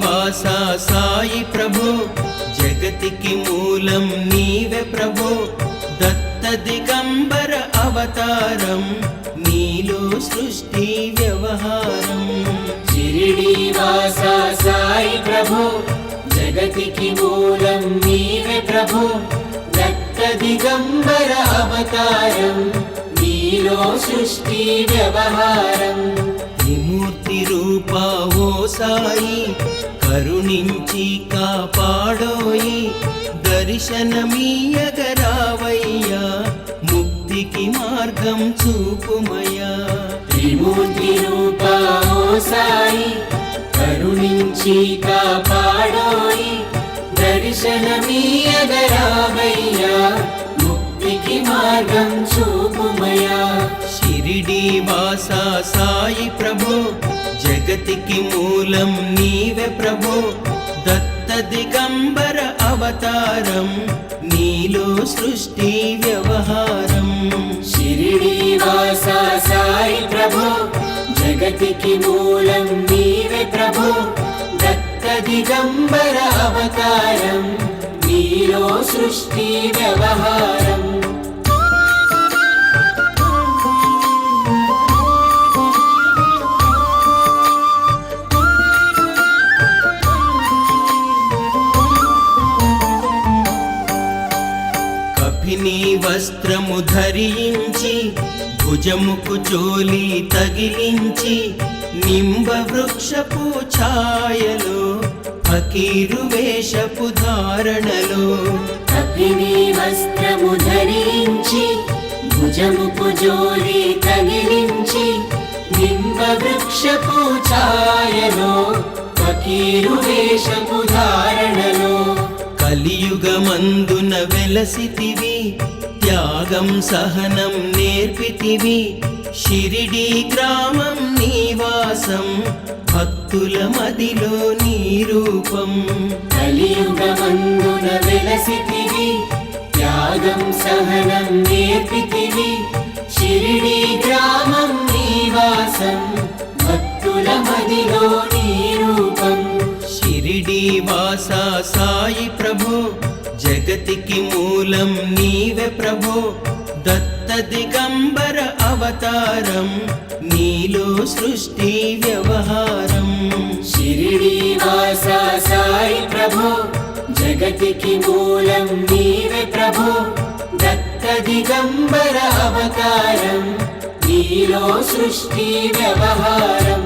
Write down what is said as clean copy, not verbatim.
వాసా సాయి ప్రభో జగతికి మూలం నీవే ప్రభో దత్త దిగంబర అవతారం నీలో సృష్టి వ్యవహారం షిరిడి వాసా సాయి ప్రభో జగతికి మూలం నీవే ప్రభో దత్త దిగంబర అవతారం నీలో సృష్టి వ్యవహారం విమూర్తి రూపా ఓ సాయి కరుణించి కాపాడోయి దర్శనమీయగరావయ్యా ముక్తికి మార్గం చూపుమయ్యా త్రిమూర్తి రూపా ఓ సాయి కరుణించి కాపాడోయి దర్శనమీయగరావయ్యా ముక్తికి మార్గం చూపుమయ్యా షిరిడి వాసా సాయి ప్రభో జగతికి మూలం నీవే ప్రభో దత్త దిగంబర అవతారం నీలో సృష్టి వ్యవహారం షిరిడి వాసా సాయి ప్రభో జగతికి మూలం నీవే ప్రభో దత్త దిగంబర అవతారం నీలో సృష్టి వ్యవహారం కపిని వస్త్రము ధరించి భుజముకు చోలి తగిలించి నింబ వృక్షపు ఛాయలో ఫకీరు వేషపు ధారణలో కపిని వస్త్రము ధరించి భుజముకు జోలి తగిలించి నింబ వృక్షపు ఛాయలో ఫకీరు వేషపు ధారణలో కలియుగమందున వెలసితివి త్యాగం సహనం నేర్పితివి షిరిడి గ్రామం నివాసం భక్తుల మదిలో నీ రూపం కలియుగమందున వెలసితివి త్యాగం సహనం నేర్పితివి షిరిడి గ్రామం నివాసం భక్తుల మదిలో నీ రూపం షిరిడి వాసా సాయి ప్రభో జగతికి మూలం నీవే ప్రభో దత్త దిగంబర అవతారం నీలో సృష్టి వ్యవహారం షిరిడి వాసా సాయి ప్రభో జగతికి మూలం నీవే ప్రభో దత్త దిగంబర అవతారం నీలో సృష్టి వ్యవహారం